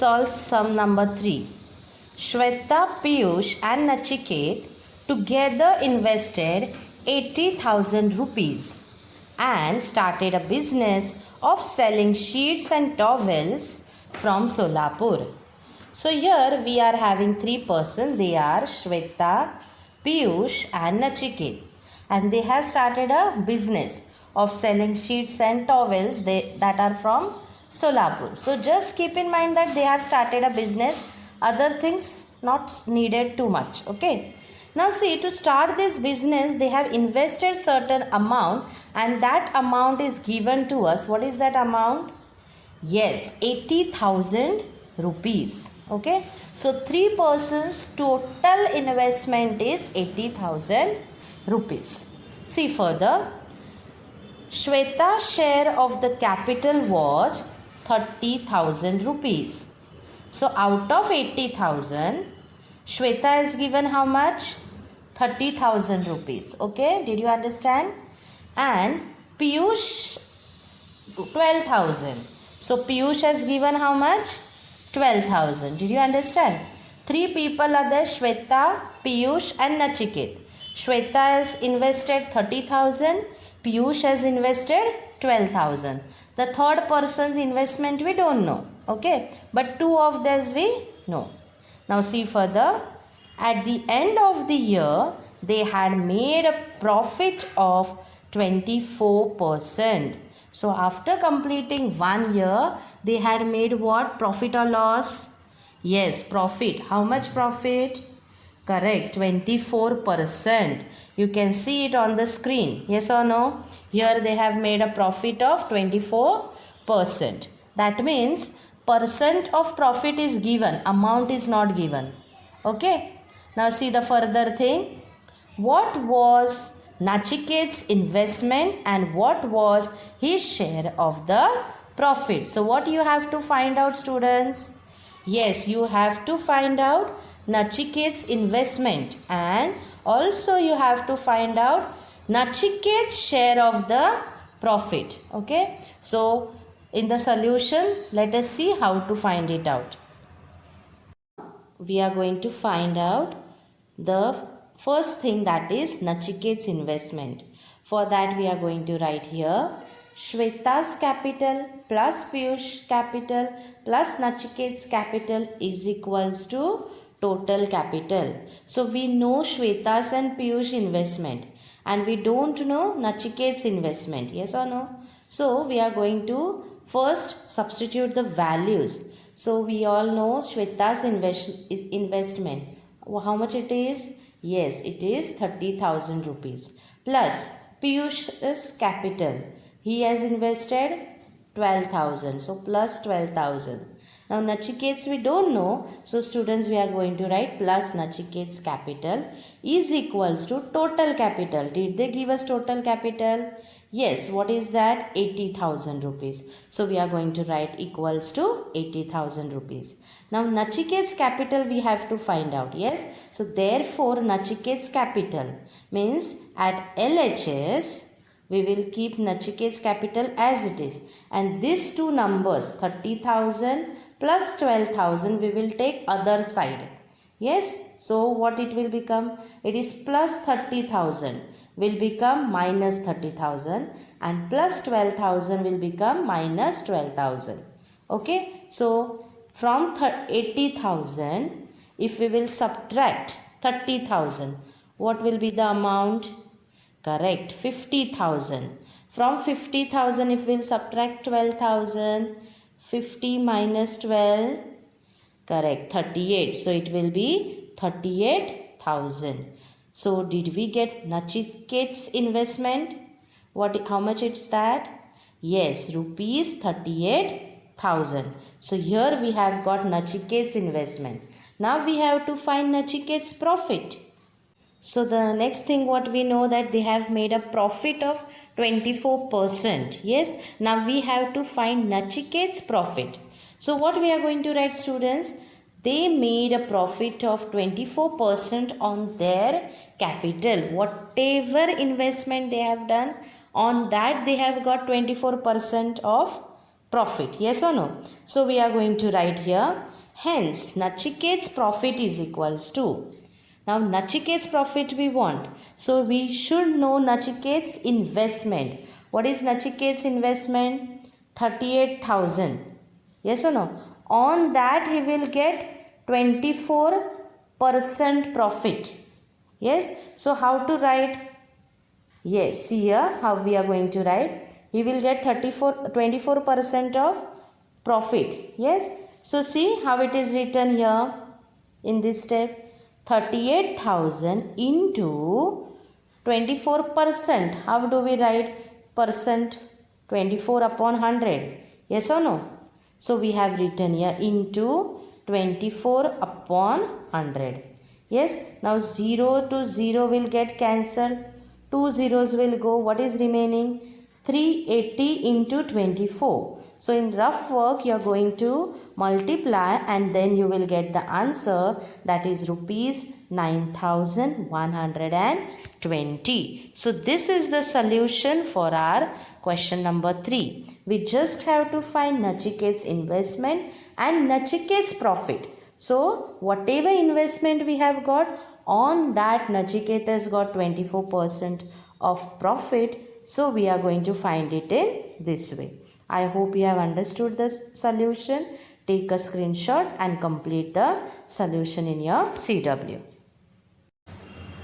solve sum number 3. Shweta, Piyush and Nachiket together invested 80,000 rupees and started a business of selling sheets and towels from Solapur. So here we are having 3 persons. They are Shweta, Piyush and Nachiket, and they have started a business of selling sheets and towels that are from Solapur. So just keep in mind that they have started a business. Other things not needed too much. Okay. Now see, to start this business they have invested certain amount and that amount is given to us. What is that amount? Yes, 80,000 rupees. Okay. So 3 persons total investment is 80,000 rupees. See further. Shweta's share of the capital was 30,000 rupees. So out of 80,000, Shweta is given how much? 30,000 rupees. Okay, did you understand? And Piyush 12,000. So Piyush has given how much? 12,000. Did you understand? 3 people are there: Shweta, Piyush and Nachiket. Shweta has invested 30,000. Piyush has invested 12,000. The third person's investment we don't know. Okay. But 2 of these we know. Now see further. At the end of the year, they had made a profit of 24%. So after completing 1 year, they had made what? Profit or loss? Yes, profit. How much profit? Correct, 24%. You can see it on the screen. Yes or no? Here they have made a profit of 24%. That means percent of profit is given, amount is not given. Okay. Now see the further thing. What was Nachiket's investment and what was his share of the profit? So what you have to find out, students? Yes, you have to find out Nachiket's investment and also you have to find out Nachiket's share of the profit. Okay. So in the solution, let us see how to find it out. We are going to find out the first thing, that is Nachiket's investment. For that we are going to write here Shweta's capital plus Piyush's capital plus Nachiket's capital is equals to total capital. So we know Shweta's and Piyush's investment and we don't know Nachiket's investment. Yes or no? So we are going to first substitute the values. So we all know Shweta's investment. How much it is? Yes, it is 30,000 rupees. Plus Piyush's capital. He has invested 12,000. So plus 12,000. Now Nachiket's we don't know. So students, we are going to write plus Nachiket's capital is equals to total capital. Did they give us total capital? Yes. What is that? 80,000 rupees. So we are going to write equals to 80,000 rupees. Now Nachiket's capital we have to find out. Yes. So therefore Nachiket's capital means at LHS we will keep Nachiket's capital as it is. And these two numbers 30,000 plus 12,000 we will take other side. Yes. So what it will become? It is plus 30,000 will become minus 30,000 and plus 12,000 will become minus 12,000. Okay. So from 80,000 if we will subtract 30,000, what will be the amount? Correct, 50,000. From 50,000 if we will subtract 12,000, 50 minus 12, correct, 38. So it will be 38,000. So did we get Nachiket's investment? How much is that? Yes, rupees 38,000. So here we have got Nachiket's investment. Now we have to find Nachiket's profit. So the next thing what we know that they have made a profit of 24%. Yes. Now we have to find Nachiket's profit. So what we are going to write, students? They made a profit of 24% on their capital. Whatever investment they have done, on that they have got 24% of profit. Yes or no? So we are going to write here Hence, Nachiket's profit is equals to. Now, Nachiket's profit we want. So, we should know Nachiket's investment. What is Nachiket's investment? 38,000. Yes or no? On that, he will get 24% profit. Yes. So, how to write? Yes, see here how we are going to write. He will get 24% of profit. Yes. So, see how it is written here in this step. 38,000 into 24%. How do we write percent? 24 upon 100. Yes or no? So, we have written here into 24 upon 100. Yes. Now, 0 to 0 will get cancelled. 2 zeros will go. What is remaining? 380 into 24. So, in rough work, you are going to multiply and then you will get the answer, that is rupees 9,120. So, this is the solution for our question number 3. We just have to find Nachiket's investment and Nachiket's profit. So, whatever investment we have got, on that Nachiket has got 24% of profit. So, we are going to find it in this way. I hope you have understood the solution. Take a screenshot and complete the solution in your CW.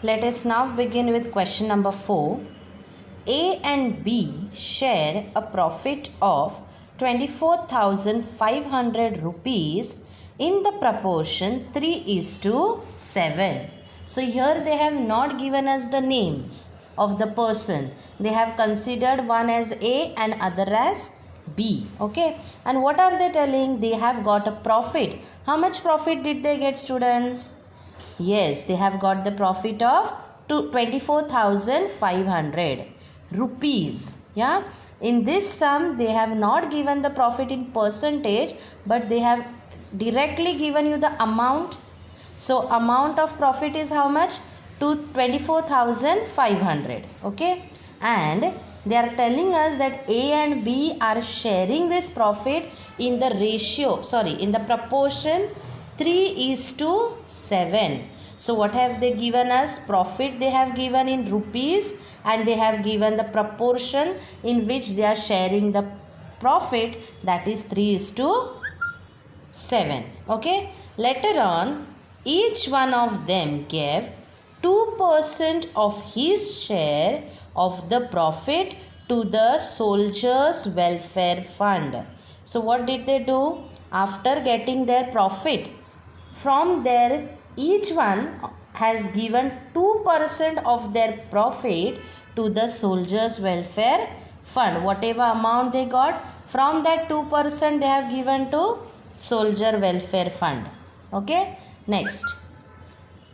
Let us now begin with question number 4. A and B share a profit of 24,500 rupees in the proportion 3:7. So, here they have not given us the names of the person. They have considered one as A and other as B. Okay. And what are they telling? They have got a profit. How much profit did they get, students? Yes, they have got the profit of 24,500 rupees. Yeah. In this sum, they have not given the profit in percentage, but they have directly given you the amount. So, amount of profit is how much? To 24,500. Okay. And they are telling us that A and B are sharing this profit in the ratio, in the proportion 3:7. So, what have they given us? Profit they have given in rupees and they have given the proportion in which they are sharing the profit, that is 3:7. Okay. Later on, each one of them gave 2% of his share of the profit to the Soldiers Welfare Fund. So, what did they do? After getting their profit, from there each one has given 2% of their profit to the Soldiers Welfare Fund. Whatever amount they got, from that 2% they have given to Soldier Welfare Fund. Okay. Next,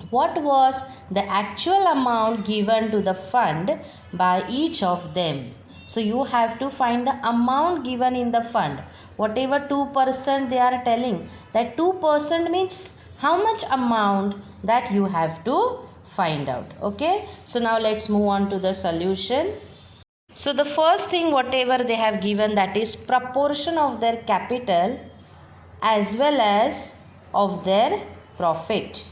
what was the actual amount given to the fund by each of them? So, you have to find the amount given in the fund. Whatever 2% they are telling, that 2% means how much amount that you have to find out. Okay. So, now let's move on to the solution. So, the first thing whatever they have given, that is proportion of their capital as well as of their profit.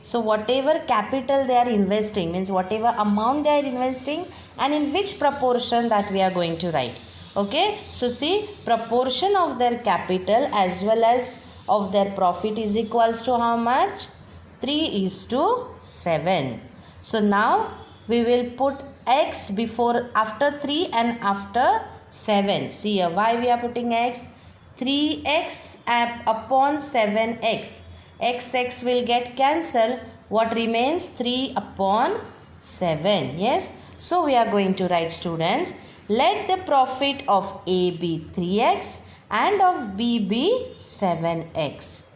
So, whatever capital they are investing, means whatever amount they are investing and in which proportion, that we are going to write. Okay. So, see, proportion of their capital as well as of their profit is equals to how much? 3:7. So, now we will put x before, after 3 and after 7. See here, why we are putting x? 3x upon 7x. X will get cancelled. What remains? 3 upon 7. Yes. So, we are going to write, students, let the profit of A be 3x and of B be 7x.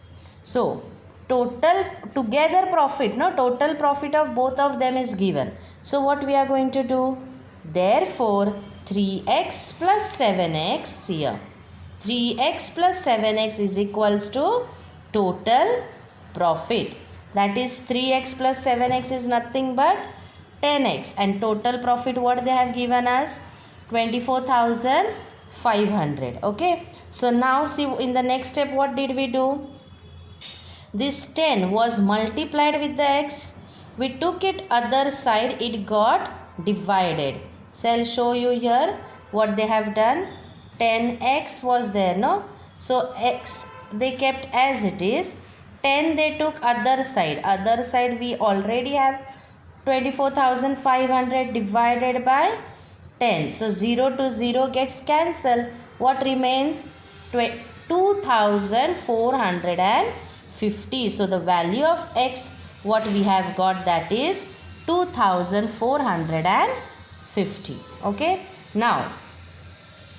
So, total together profit, total profit of both of them is given. So, what we are going to do? Therefore, 3x plus 7x here. 3x plus 7x is equals to total profit. That is 3x plus 7x is nothing but 10x, and total profit what they have given us? 24,500. Okay. So, now see, in the next step what did we do? this 10 was multiplied with the x. We took it other side, it got divided. So I'll show you here what they have done. 10x was there, no? So x they kept as it is. 10 they took other side. Other side we already have 24,500 divided by 10. So 0 to 0 gets cancelled. What remains? 2,450. So the value of x what we have got, that is 2,450. Okay. Now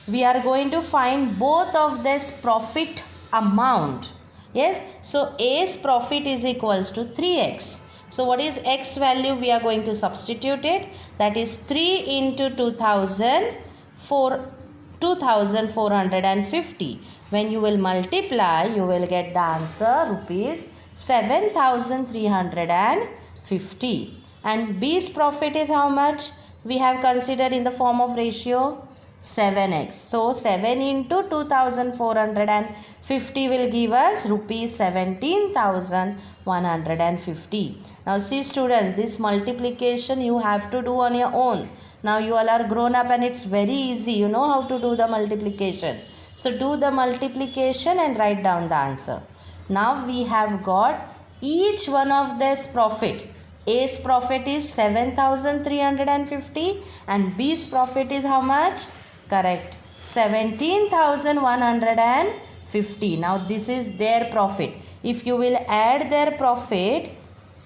we are going to find both of this profit amount. Yes. So A's profit is equals to 3x. So what is x value? We are going to substitute it. That is 3 into 2,450. When you will multiply, you will get the answer rupees 7,350. And B's profit is how much? We have considered in the form of ratio 7x. So 7 into 2,450 will give us rupees 17,150. Now see students, this multiplication you have to do on your own. Now you all are grown up and it's very easy. You know how to do the multiplication. So do the multiplication and write down the answer. Now we have got each one of this profit. A's profit is 7,350 and B's profit is how much? Correct. 17,150. Now this is their profit. If you will add their profit,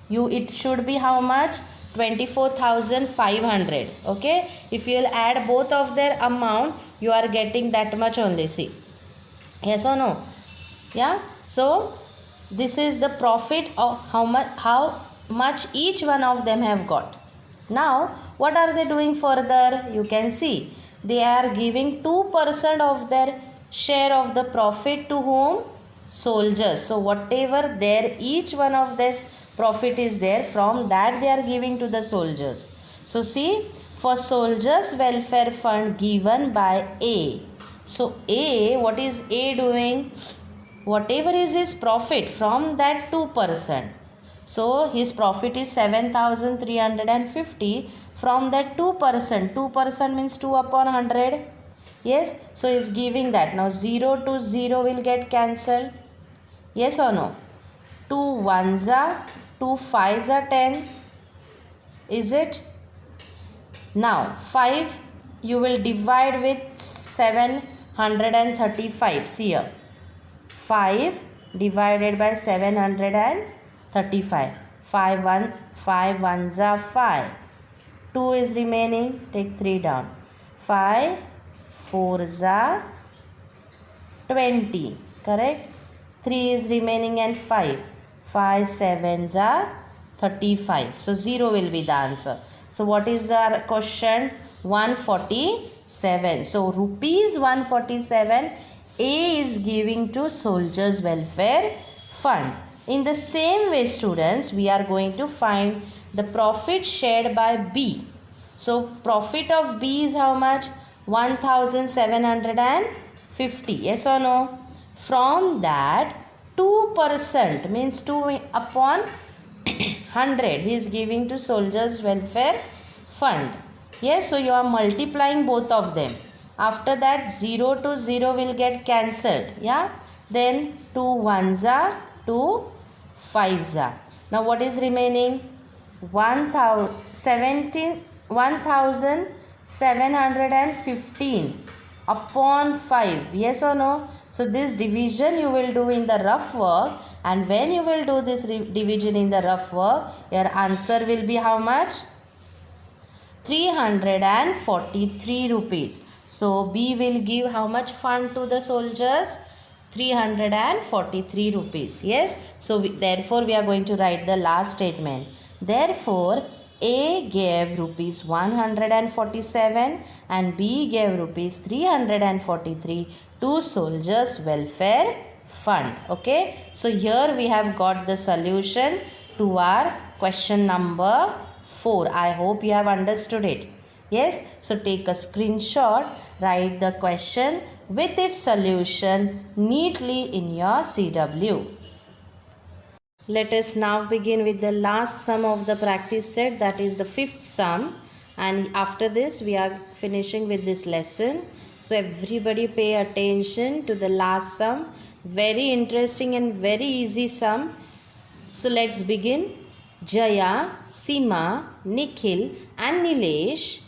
it should be how much? 24,500. Okay. If you will add both of their amount, you are getting that much only. See. Yes or no? Yeah. So this is the profit of how much each one of them have got. Now what are they doing further? You can see they are giving 2% of their share of the profit to whom? Soldiers. So whatever their each one of this profit is there, from that they are giving to the soldiers. So see, for soldiers welfare fund given by A. So A, what is A doing? Whatever is his profit, from that 2%. So his profit is 7,350. From that 2%, 2% means 2 upon 100. Yes. So he is giving that. Now 0 to 0 will get cancelled. Yes or no? 2 1s are 2 5s are 10. Is it? Now 5 you will divide with 735. See here. 5 divided by 735. 5 1s are 5. 2 is remaining. Take 3 down. 5 4s are 20. Correct. 3 is remaining and 5. 5 7s are 35. So 0 will be the answer. So what is the question? 147. So rupees 147 A is giving to Soldiers Welfare Fund. In the same way students, we are going to find the profit shared by B. So profit of B is how much? 1,750. Yes or no? From that 2% means 2 upon 100 he is giving to Soldiers Welfare Fund. Yes, so you are multiplying both of them. After that 0 to 0 will get cancelled. Yeah. Then 2 1s are 2 5s are. Now what is remaining? 1,715 upon 5. Yes or no? So this division you will do in the rough work, and when you will do this division in the rough work, your answer will be how much? 343 rupees. So B will give how much fund to the soldiers? 343 rupees. Yes. So therefore we are going to write the last statement. Therefore A gave rupees 147 and B gave rupees 343 to Soldiers Welfare Fund. Okay. So here we have got the solution to our question number 4. I hope you have understood it. Yes. So take a screenshot, write the question with its solution neatly in your CW. Let us now begin with the last sum of the practice set, that is the fifth sum, and after this we are finishing with this lesson. So everybody pay attention to the last sum. Very interesting and very easy sum. So let's begin. Jaya, Seema, Nikhil and Nilesh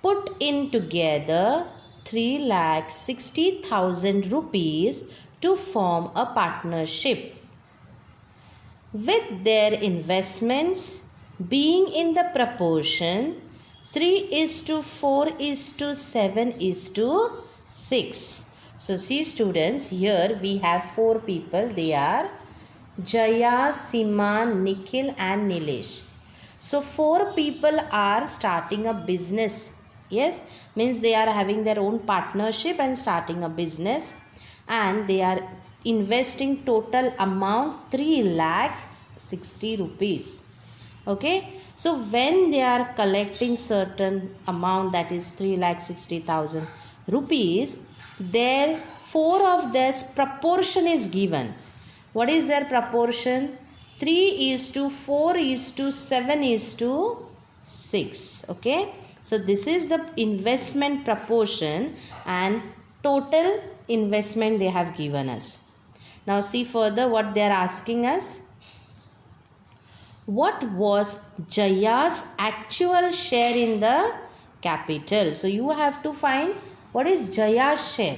put in together 3,60,000 rupees to form a partnership. With their investments being in the proportion 3:4:7:6. So see students, here we have four people. They are Jaya, Seema, Nikhil and Nilesh. So four people are starting a business. Yes, means they are having their own partnership and starting a business, and they are investing total amount 3,60,000 rupees. Okay, so when they are collecting certain amount, that is 3,60,000 rupees, their four of this proportion is given. What is their proportion? 3:4:7:6. Okay, so this is the investment proportion and total investment they have given us. Now see further what they are asking us. What was Jaya's actual share in the capital? So you have to find what is Jaya's share.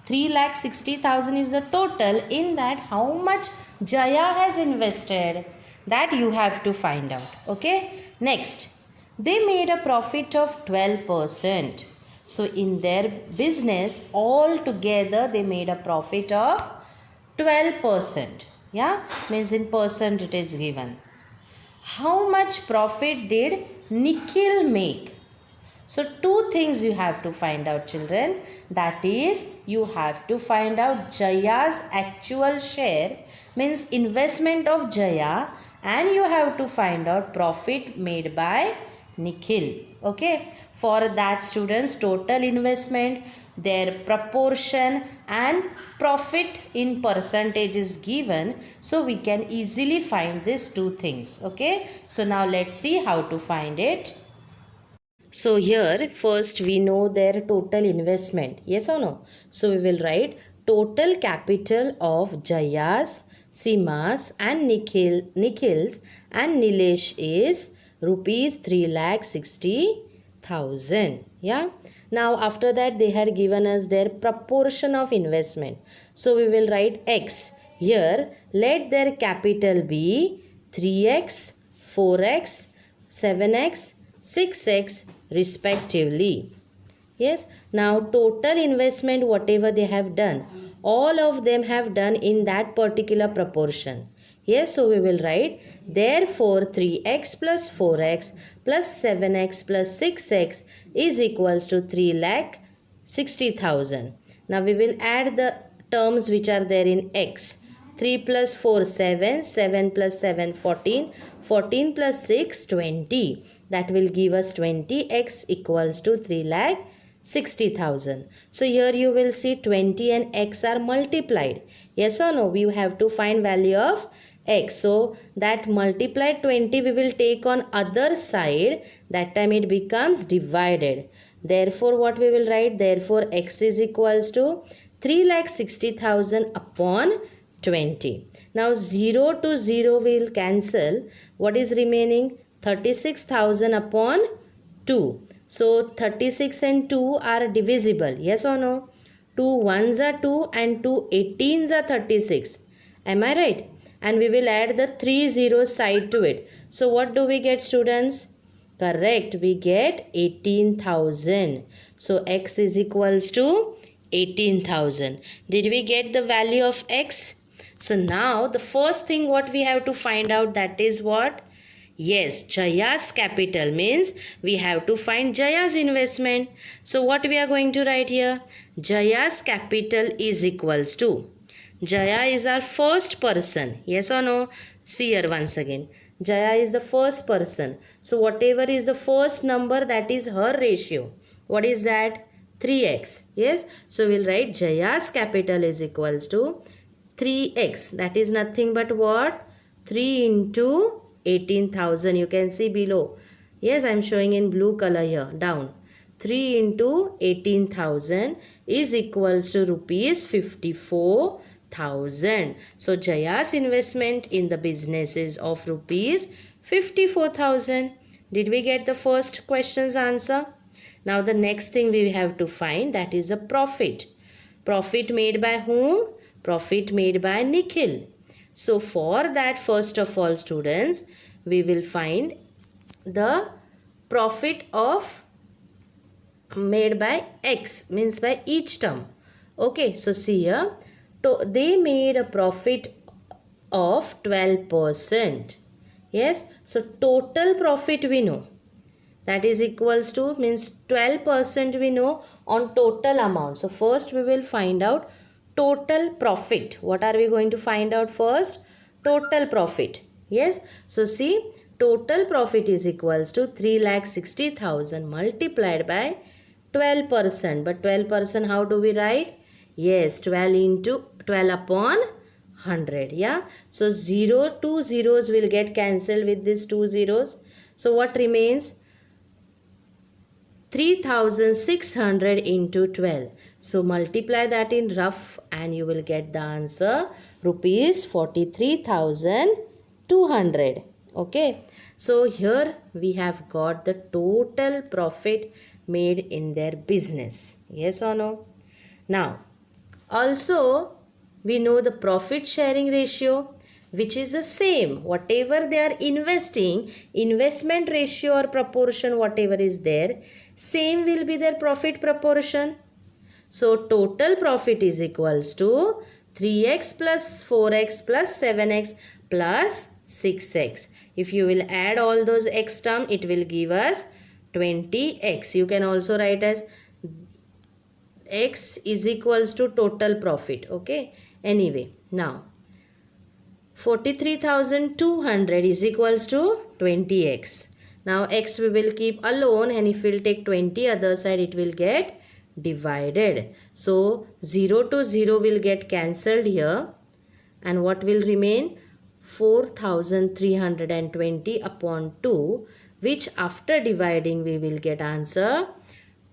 3,60,000 is the total. In that, how much Jaya has invested, that you have to find out. Okay. Next, they made a profit of 12%. So in their business, all together they made a profit of 12%. Yeah, means in percent it is given. How much profit did Nikhil make? So two things you have to find out, children. That is, you have to find out Jaya's actual share, means investment of Jaya, and you have to find out profit made by Nikhil. Okay. For that, students, total investment, their proportion and profit in percentage is given. So we can easily find these two things. Okay. So now let's see how to find it. So here first we know their total investment. Yes or no? So we will write total capital of Jaya's, Seema's and Nikhil's and Nilesh is rupees 3,60,000. Yeah. Now after that they had given us their proportion of investment. So we will write X. Here let their capital be 3x, 4x, 7x, 6x respectively. Yes. Now total investment whatever they have done, all of them have done in that particular proportion. Yes. So we will write therefore 3x plus 4x plus 7x plus 6x is equals to 3,60,000. Now we will add the terms which are there in x. 3 plus 4 7, 7 plus 7 14, 14 plus 6 20. That will give us 20x equals to 3,60,000. So here you will see 20 and x are multiplied. Yes or no? We have to find value of x. So that multiplied 20 we will take on other side. That time it becomes divided. Therefore what we will write? Therefore x is equals to 3,60,000 upon 20. Now 0 to 0 will cancel. What is remaining? 36,000 upon 2. So 36 and 2 are divisible. Yes or no? 2 1s are 2 and 2 18s are 36. Am I right? And we will add the 3 zeros side to it. So what do we get, students? Correct. We get 18,000. So x is equals to 18,000. Did we get the value of x? So now the first thing what we have to find out, that is what? Yes, Jaya's capital, means we have to find Jaya's investment. So what we are going to write here? Jaya's capital is equals to, Jaya is our first person. Yes or no? See here once again. Jaya is the first person. So whatever is the first number, that is her ratio. What is that? 3x. Yes. So we'll write Jaya's capital is equals to 3x. That is nothing but what? 3 into 18,000. You can see below. Yes, I am showing in blue color here, down. 3 into 18,000 is equals to rupees 54,000. So, Jaya's investment in the business is of rupees 54,000. Did we get the first question's answer? Now, the next thing we have to find, that is a profit. Profit made by whom? Profit made by Nikhil. So, for that, first of all, students, we will find the profit of made by X, means by each term. Okay, so see here, they made a profit of 12%. Yes, so total profit we know. That is equals to, means 12% we know on total amount. So first we will find out total profit. What are we going to find out first? Total profit. Yes, so see, total profit is equals to 3,60,000 multiplied by 12%. But 12% how do we write? Yes, 12 upon 100. Yeah, so 2 zeros will get cancelled with these 2 zeros. So what remains? 3,600 into 12. So multiply that in rough and you will get the answer rupees 43,200. Okay. So here we have got the total profit made in their business. Yes or no? Now, also we know the profit sharing ratio, which is the same. Whatever they are investing, investment ratio or proportion, whatever is there, same will be their profit proportion. So total profit is equals to 3x plus 4x plus 7x plus 6x. If you will add all those x term, it will give us 20x. You can also write as x is equals to total profit. Okay. Anyway, now 43,200 is equals to 20x. Now x we will keep alone, and if we will take 20 other side, it will get divided. So 0 to 0 will get cancelled here, and what will remain? 4,320 upon 2, which after dividing we will get answer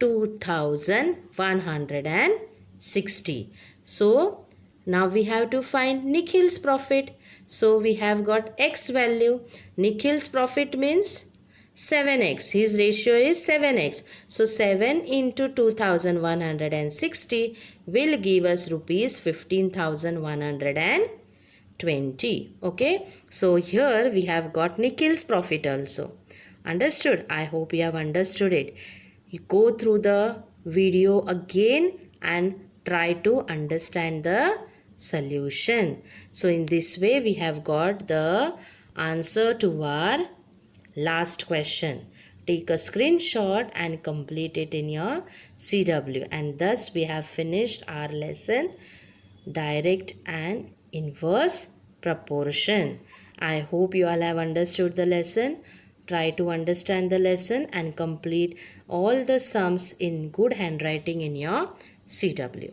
2,160. So now we have to find Nikhil's profit. So we have got x value. Nikhil's profit means 7x. His ratio is 7x. So 7 into 2,160 will give us rupees 15,120. Okay. So here we have got Nikhil's profit also. Understood? I hope you have understood it. You go through the video again and try to understand the solution. So in this way we have got the answer to our last question. Take a screenshot and complete it in your CW. And thus we have finished our lesson, direct and inverse proportion. I hope you all have understood the lesson. Try to understand the lesson and complete all the sums in good handwriting in your CW.